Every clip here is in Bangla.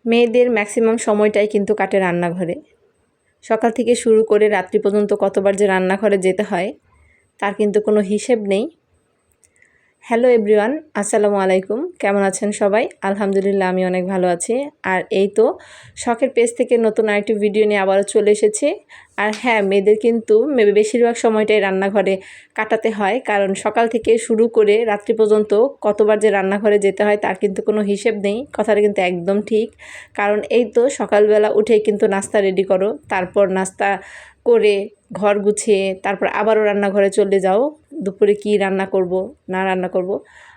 মেয়েদের ম্যাক্সিমাম সময়টাই কিন্তু কাটে রান্নাঘরে। সকাল থেকে শুরু করে রাত্রি পর্যন্ত কতবার যে রান্নাঘরে যেতে হয় তার কিন্তু কোনো হিসেব নেই। হ্যালো এভরিওয়ান, আসসালামু আলাইকুম। কেমন আছেন সবাই? আলহামদুলিল্লাহ, আমি অনেক ভালো আছি। আর এই তো শখের পেজ থেকে নতুন আরেকটি ভিডিও নিয়ে আবারও চলে এসেছি। আর হ্যাঁ, মেয়েদের কিন্তু বেশিরভাগ সময়টাই রান্নাঘরে কাটাতে হয়, কারণ সকাল থেকে শুরু করে রাত্রি পর্যন্ত কতবার যে রান্নাঘরে যেতে হয় তার কিন্তু কোনো হিসেব নেই। কথাটা কিন্তু একদম ঠিক, কারণ এই তো সকালবেলা উঠেই কিন্তু নাস্তা রেডি করো, তারপর নাস্তা করে ঘর গুছিয়ে তারপর আবারও রান্নাঘরে চলে যাও, দুপুরে কি রান্না করব না রান্না করব।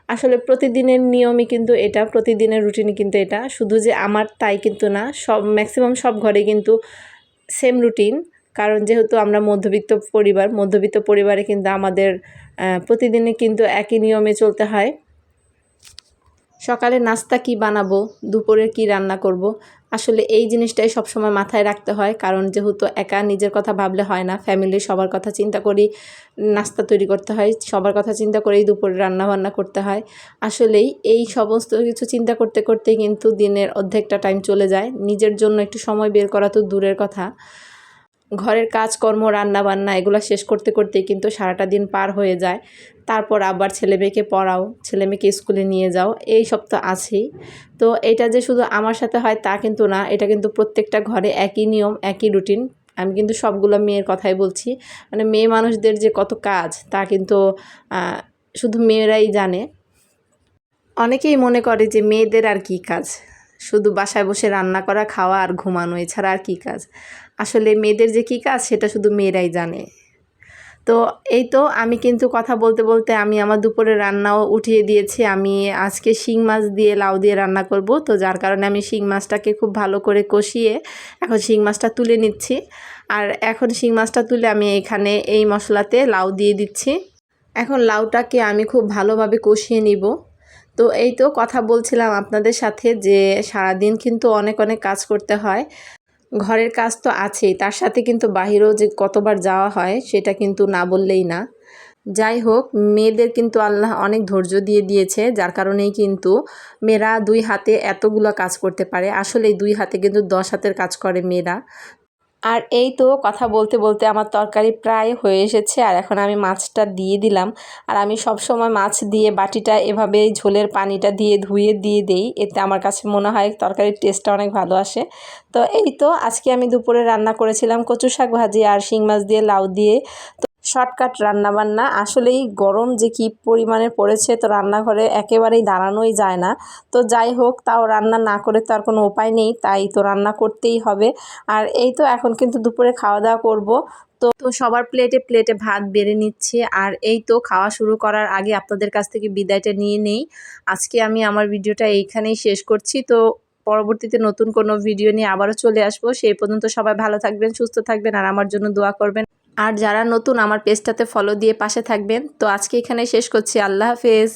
আসলে প্রতিদিনের নিয়মই কিন্তু এটা, প্রতিদিনের রুটিনই কিন্তু এটা। শুধু যে আমার তাই কিন্তু না, ম্যাক্সিমাম সব ঘরে কিন্তু সেম রুটিন। কারণ যেহেতু আমরা মধ্যবিত্ত পরিবারে কিন্তু আমাদের প্রতিদিনে কিন্তু একই নিয়মে চলতে হয়। সকালে নাস্তা কি বানাবো, দুপুরে কি রান্না করব, আসলে এই জিনিসটাই সবসময় মাথায় রাখতে হয়। কারণ যেহেতু একা নিজের কথা ভাবলে হয় না, ফ্যামিলির সবার কথা চিন্তা করেই নাস্তা তৈরি করতে হয়, সবার কথা চিন্তা করেই দুপুরে রান্না করতে হয়। আসলেই এই সমস্ত কিছু চিন্তা করতে করতে কিন্তু দিনের অর্ধেকটা টাইম চলে যায়। নিজের জন্য একটু সময় বের করা তো দূরের কথা, ঘরের কাজকর্ম রান্নাবান্না এগুলো শেষ করতে করতেই কিন্তু সারাটা দিন পার হয়ে যায়। তারপর আবার ছেলেমেয়েকে পড়াও, ছেলেমেয়েকে স্কুলে নিয়ে যাও, এই সব তো আছেই। তো এটা যে শুধু আমার সাথে হয় তা কিন্তু না, এটা কিন্তু প্রত্যেকটা ঘরে একই নিয়ম, একই রুটিন। আমি কিন্তু সবগুলো মেয়ের কথাই বলছি। মানে মেয়ে মানুষদের যে কত কাজ তা কিন্তু শুধু মেয়েরাই জানে। অনেকেই মনে করে যে মেয়েদের আর কী কাজ, শুধু বাসায় বসে রান্না করা, খাওয়া আর ঘুমানো, এছাড়া আর কী কাজ। আসলে মেয়েদের যে কী কাজ সেটা শুধু মেয়েরাই জানে। তো এই তো আমি কিন্তু কথা বলতে বলতে আমি আমার দুপুরের রান্নাও উঠিয়ে দিয়েছি। আমি আজকে শিং মাছ দিয়ে লাউ দিয়ে রান্না করব, তো যার কারণে আমি শিং মাছটাকে খুব ভালো করে কষিয়ে এখন শিং মাছটা তুলে নিচ্ছি। আর এখন শিং মাছটা তুলে আমি এখানে এই মশলাতে লাউ দিয়ে দিচ্ছি। এখন লাউটাকে আমি খুব ভালোভাবে কষিয়ে নিব। তো এই তো কথা বলছিলাম আপনাদের সাথে যে সারাদিন কিন্তু অনেক কাজ করতে হয়। ঘরের কাজ তো আছেই, তার সাথে কিন্তু বাহিরেও যে কতবার যাওয়া হয় সেটা কিন্তু না বললেই না। যাই হোক, মেয়েদের কিন্তু আল্লাহ অনেক ধৈর্য দিয়ে দিয়েছে, যার কারণেই কিন্তু মেয়েরা 2 হাতে এতগুলো কাজ করতে পারে। আসলে 2 হাতে কিন্তু 10 হাতের কাজ করে মেয়েরা। আর এই তো কথা বলতে বলতে আমার তরকারি প্রায় হয়ে এসেছে, আর এখন আমি মাছটা দিয়ে দিলাম। আর আমি সব সময় মাছ দিয়ে বাটিটা এভাবেই ঝোলের পানিটা দিয়ে ধুয়ে দিয়ে দেই, এতে আমার কাছে মনে হয় তরকারির টেস্টটা অনেক ভালো আসে। তো এই তো আজকে আমি দুপুরে রান্না করেছিলাম কচু শাক ভাজি আর শিং মাছ দিয়ে লাউ দিয়ে। শর্টকাট রান্নাবান্না। আসলেই গরম যে কী পরিমাণে পড়েছে, তো রান্নাঘরে একেবারেই দাঁড়ানোই যায় না। তো যাই হোক, তাও রান্না না করে তো আর কোনো উপায় নেই, তাই তো রান্না করতেই হবে। আর এই তো এখন কিন্তু দুপুরে খাওয়া দাওয়া করব। তো সবার প্লেটে প্লেটে ভাত বেড়ে নিচ্ছি। আর এই তো খাওয়া শুরু করার আগে আপনাদের কাছ থেকে বিদায়টা নিয়ে নেই। আজকে আমি আমার ভিডিওটা এইখানেই শেষ করছি। তো পরবর্তীতে নতুন কোনো ভিডিও নিয়ে আবারও চলে আসবো। সেই পর্যন্ত সবাই ভালো থাকবেন, সুস্থ থাকবেন আর আমার জন্য দোয়া করবেন। আর যারা নতুন আমার পেজটাতে ফলো দিয়ে পাশে থাকবেন। তো আজকে এখানে শেষ করছি। আল্লাহ হাফেজ।